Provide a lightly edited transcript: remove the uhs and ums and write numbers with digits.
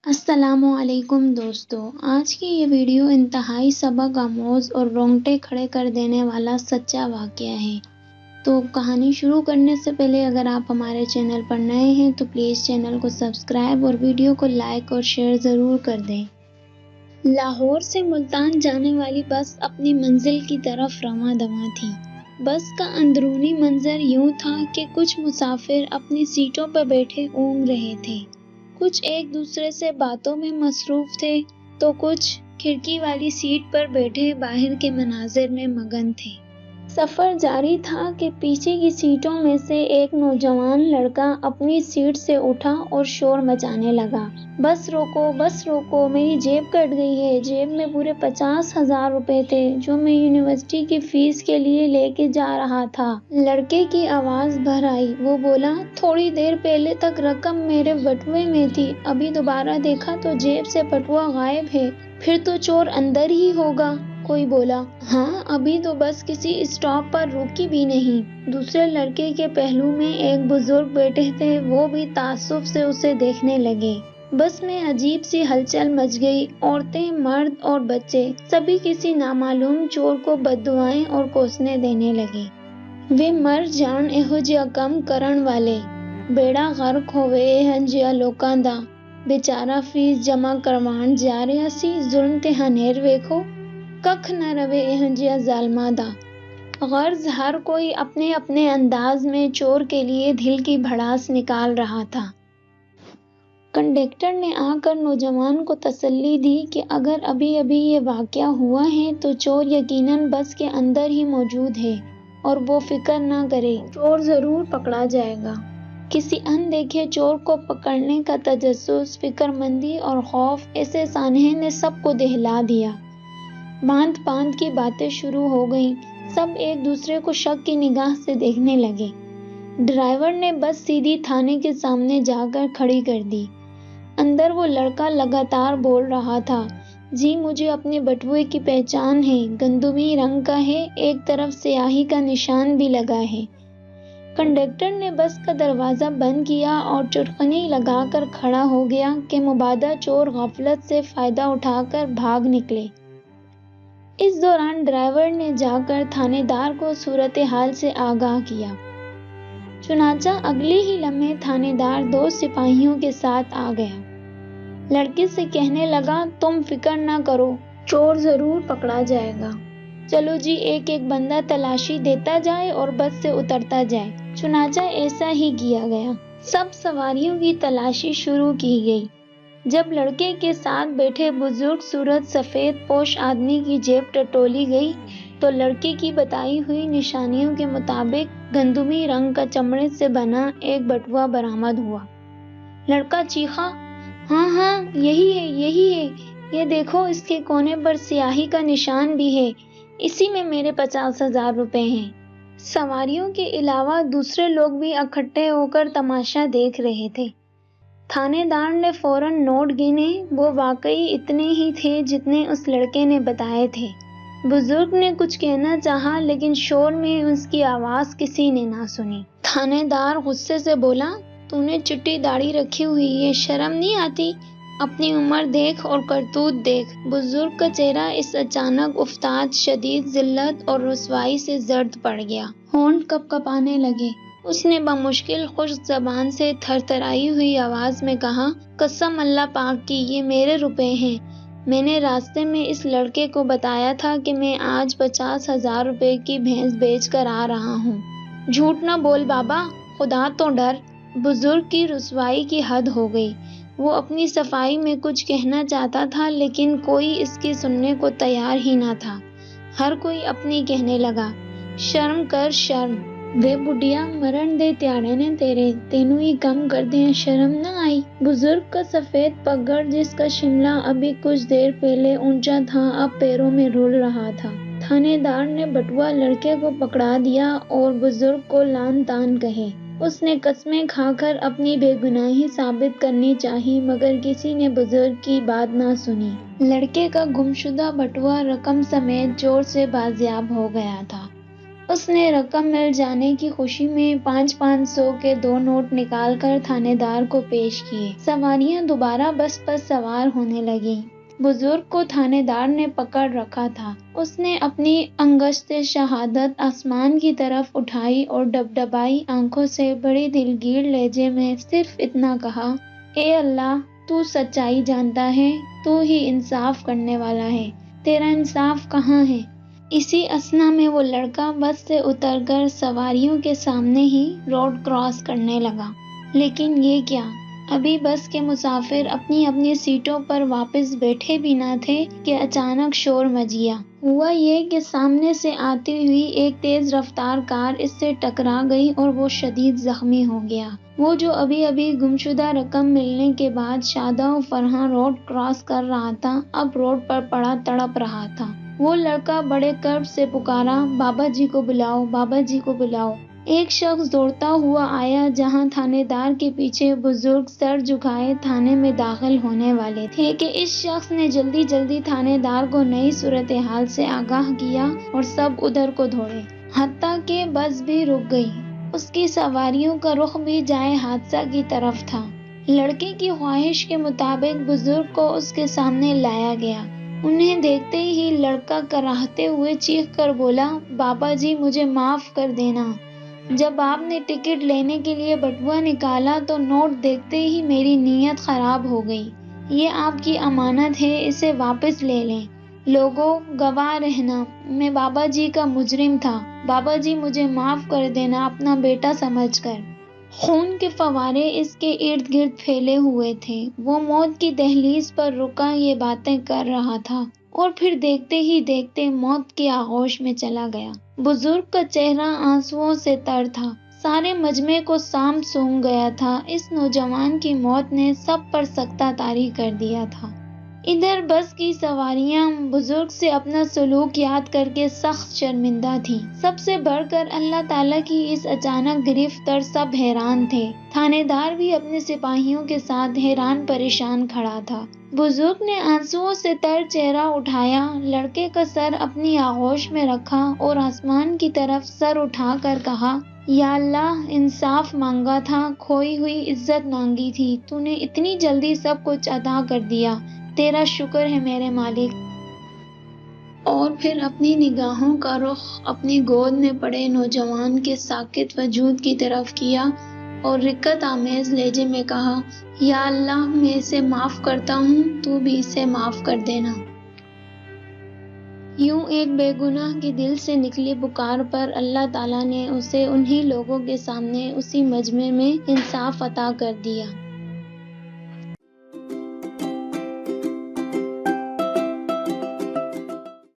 السلام علیکم دوستو، آج کی یہ ویڈیو انتہائی سبق آموز اور رونگٹے کھڑے کر دینے والا سچا واقعہ ہے۔ تو کہانی شروع کرنے سے پہلے اگر آپ ہمارے چینل پر نئے ہیں تو پلیز چینل کو سبسکرائب اور ویڈیو کو لائک اور شیئر ضرور کر دیں۔ لاہور سے ملتان جانے والی بس اپنی منزل کی طرف رواں دواں تھی۔ بس کا اندرونی منظر یوں تھا کہ کچھ مسافر اپنی سیٹوں پر بیٹھے اونگ رہے تھے، کچھ ایک دوسرے سے باتوں میں مصروف تھے تو کچھ کھڑکی والی سیٹ پر بیٹھے باہر کے مناظر میں مگن تھے۔ سفر جاری تھا کہ پیچھے کی سیٹوں میں سے ایک نوجوان لڑکا اپنی سیٹ سے اٹھا اور شور مچانے لگا، بس روکو، میری جیب کٹ گئی ہے۔ جیب میں پورے 50,000 روپے تھے جو میں یونیورسٹی کی فیس کے لیے لے کے جا رہا تھا۔ لڑکے کی آواز بھر آئی، وہ بولا، تھوڑی دیر پہلے تک رقم میرے بٹوے میں تھی، ابھی دوبارہ دیکھا تو جیب سے بٹوا غائب ہے، پھر تو چور اندر ہی ہوگا۔ کوئی بولا، ہاں ابھی تو بس کسی اسٹاپ پر رکی بھی نہیں۔ دوسرے لڑکے کے پہلو میں ایک بزرگ بیٹھے تھے، وہ بھی تعصب سے اسے دیکھنے لگے۔ بس میں عجیب سی ہلچل مچ گئی، عورتیں، مرد اور بچے سبھی کسی نامعلوم چور کو بددعائیں اور کوسنے دینے لگے۔ وے مر جان ایہو جیا کم کرن والے، بیڑا غرق ہووے ایہن جیا لوکاں دا، بیچارہ فیس جمع کروان جا رہیا سی، ظلم تے ہنیر ویکھو، ککھ نہ روے ایہن جیا ظالماں دا۔ غرض ہر کوئی اپنے اپنے انداز میں چور کے لیے دل کی بھڑاس نکال رہا تھا۔ کنڈکٹر نے آ کر نوجوان کو تسلی دی کہ اگر ابھی یہ واقعہ ہوا ہے تو چور یقیناً بس کے اندر ہی موجود ہے اور وہ فکر نہ کرے، چور ضرور پکڑا جائے گا۔ کسی اندیکھے چور کو پکڑنے کا تجسس، فکر مندی اور خوف ایسے سانحے نے سب کو دہلا دیا۔ باندھ کی باتیں شروع ہو گئیں، سب ایک دوسرے کو شک کی نگاہ سے دیکھنے لگے۔ ڈرائیور نے بس سیدھی تھانے کے سامنے جا کر کھڑی کر دی۔ اندر وہ لڑکا لگاتار بول رہا تھا، جی مجھے اپنے بٹوے کی پہچان ہے، گندمی رنگ کا ہے، ایک طرف سیاہی کا نشان بھی لگا ہے۔ کنڈکٹر نے بس کا دروازہ بند کیا اور چٹکنی لگا کر کھڑا ہو گیا کہ مبادا چور غفلت سے فائدہ اٹھا کر بھاگ نکلے۔ اس دوران ڈرائیور نے جا کر تھانے دار کو صورتحال سے آگاہ کیا۔ چنانچہ اگلے ہی لمحے تھانے دار 2 سپاہیوں کے ساتھ آ گیا۔ لڑکے سے کہنے لگا، تم فکر نہ کرو، چور ضرور پکڑا جائے گا۔ چلو جی ایک ایک بندہ تلاشی دیتا جائے اور بس سے اترتا جائے۔ چنانچہ ایسا ہی کیا گیا۔ سب سواریوں کی تلاشی شروع کی گئی۔ جب لڑکے کے ساتھ بیٹھے بزرگ صورت سفید پوش آدمی کی جیب ٹٹولی گئی تو لڑکے کی بتائی ہوئی نشانیوں کے مطابق گندمی رنگ کا چمڑے سے بنا ایک بٹوا برآمد ہوا۔ لڑکا چیخا، ہاں یہی ہے، یہ دیکھو اس کے کونے پر سیاہی کا نشان بھی ہے، اسی میں میرے 50,000 روپے ہیں۔ سواریوں کے علاوہ دوسرے لوگ بھی اکٹھے ہو کر تماشا دیکھ رہے تھے۔ تھانے دار نے فوراً نوٹ گنے، وہ واقعی اتنے ہی تھے جتنے اس لڑکے نے بتائے تھے۔ بزرگ نے کچھ کہنا چاہا لیکن شور میں اس کی آواز کسی نے نہ سنی۔ تھانے دار غصے سے بولا، تو نے چٹی داڑھی رکھی ہوئی ہے، شرم نہیں آتی؟ اپنی عمر دیکھ اور کرتوت دیکھ۔ بزرگ کا چہرہ اس اچانک افتاد شدید ذلت اور رسوائی سے زرد پڑ گیا، ہونٹ کپ کپانے لگے۔ اس نے بمشکل خشک زبان سے تھرتھرائی ہوئی آواز میں کہا، قسم اللہ پاک کی یہ میرے روپے ہیں، میں نے راستے میں اس لڑکے کو بتایا تھا کہ میں آج 50,000 روپے کی بھینس بیچ کر آ رہا ہوں۔ جھوٹ نہ بول بابا، خدا تو ڈر۔ بزرگ کی رسوائی کی حد ہو گئی، وہ اپنی صفائی میں کچھ کہنا چاہتا تھا لیکن کوئی اس کی سننے کو تیار ہی نہ تھا۔ ہر کوئی اپنی کہنے لگا، شرم کر شرم، وے بڈھیا مرن دے تیاڑے نے تیرے، تینوں ہی کم کر دیں، شرم نہ آئی؟ بزرگ کا سفید پگڑ جس کا شملہ ابھی کچھ دیر پہلے اونچا تھا اب پیروں میں رول رہا تھا۔ تھانے دار نے بٹوا لڑکے کو پکڑا دیا اور بزرگ کو لعن طعن کہے۔ اس نے قسمیں کھا کر اپنی بے گناہی ثابت کرنی چاہی مگر کسی نے بزرگ کی بات نہ سنی۔ لڑکے کا گمشدہ بٹوا رقم سمیت چور سے بازیاب ہو گیا تھا۔ اس نے رقم مل جانے کی خوشی میں 500 کے 2 نوٹ نکال کر تھانے دار کو پیش کیے۔ سواریاں دوبارہ بس پر سوار ہونے لگیں۔ بزرگ کو تھانے دار نے پکڑ رکھا تھا۔ اس نے اپنی انگشت شہادت آسمان کی طرف اٹھائی اور ڈبڈبائی آنکھوں سے بڑے دلگیر لہجے میں صرف اتنا کہا، اے اللہ، تو سچائی جانتا ہے، تو ہی انصاف کرنے والا ہے، تیرا انصاف کہاں ہے؟ اسی اثنا میں وہ لڑکا بس سے اتر کر سواریوں کے سامنے ہی روڈ کراس کرنے لگا۔ لیکن یہ کیا؟ ابھی بس کے مسافر اپنی اپنی سیٹوں پر واپس بیٹھے بھی نہ تھے کہ اچانک شور مچ گیا۔ ہوا یہ کہ سامنے سے آتی ہوئی ایک تیز رفتار کار اس سے ٹکرا گئی اور وہ شدید زخمی ہو گیا۔ وہ جو ابھی ابھی گمشدہ رقم ملنے کے بعد شاداں و فرحاں روڈ کراس کر رہا تھا، اب روڈ پر پڑا تڑپ رہا تھا۔ وہ لڑکا بڑے کرب سے پکارا، بابا جی کو بلاؤ، بابا جی کو بلاؤ۔ ایک شخص دوڑتا ہوا آیا جہاں تھانے دار کے پیچھے بزرگ سر جھکائے تھانے میں داخل ہونے والے تھے کہ اس شخص نے جلدی جلدی تھانے دار کو نئی صورتحال سے آگاہ کیا اور سب ادھر کو دوڑے، حتیٰ کہ بس بھی رک گئی۔ اس کی سواریوں کا رخ بھی جائے حادثہ کی طرف تھا۔ لڑکے کی خواہش کے مطابق بزرگ کو اس کے سامنے لایا گیا۔ انہیں دیکھتے ہی لڑکا کراہتے ہوئے چیخ کر بولا، بابا جی، مجھے معاف کر دینا۔ جب آپ نے ٹکٹ لینے کے لیے بٹوا نکالا تو نوٹ دیکھتے ہی میری نیت خراب ہو گئی۔ یہ آپ کی امانت ہے، اسے واپس لے لیں۔ لوگوں، گواہ رہنا، میں بابا جی کا مجرم تھا۔ بابا جی، مجھے معاف کر دینا اپنا بیٹا سمجھ کر۔ خون کے فوارے اس کے ارد گرد پھیلے ہوئے تھے۔ وہ موت کی دہلیز پر رکا یہ باتیں کر رہا تھا اور پھر دیکھتے ہی دیکھتے موت کی آغوش میں چلا گیا۔ بزرگ کا چہرہ آنسوؤں سے تر تھا۔ سارے مجمع کو سام سونگ گیا تھا۔ اس نوجوان کی موت نے سب پر سکتہ طاری کر دیا تھا۔ ادھر بس کی سواریاں بزرگ سے اپنا سلوک یاد کر کے سخت شرمندہ تھیں۔ سب سے بڑھ کر اللہ تعالیٰ کی اس اچانک گرفت پر سب حیران تھے۔ تھانے دار بھی اپنے سپاہیوں کے ساتھ حیران پریشان کھڑا تھا۔ بزرگ نے آنسوؤں سے تر چہرہ اٹھایا، لڑکے کا سر اپنی آغوش میں رکھا اور آسمان کی طرف سر اٹھا کر کہا، یا اللہ، انصاف مانگا تھا، کھوئی ہوئی عزت مانگی تھی، تو نے اتنی جلدی سب کچھ عطا کر دیا، تیرا شکر ہے میرے مالک۔ اور پھر اپنی نگاہوں کا رخ اپنی گود میں پڑے نوجوان کے ساکت وجود کی طرف کیا اور رقت آمیز لہجے میں کہا، یا اللہ، میں اسے معاف کرتا ہوں، تو بھی اسے معاف کر دینا۔ یوں ایک بے گناہ کے دل سے نکلی پکار پر اللہ تعالیٰ نے اسے انہی لوگوں کے سامنے اسی مجمع میں انصاف عطا کر دیا۔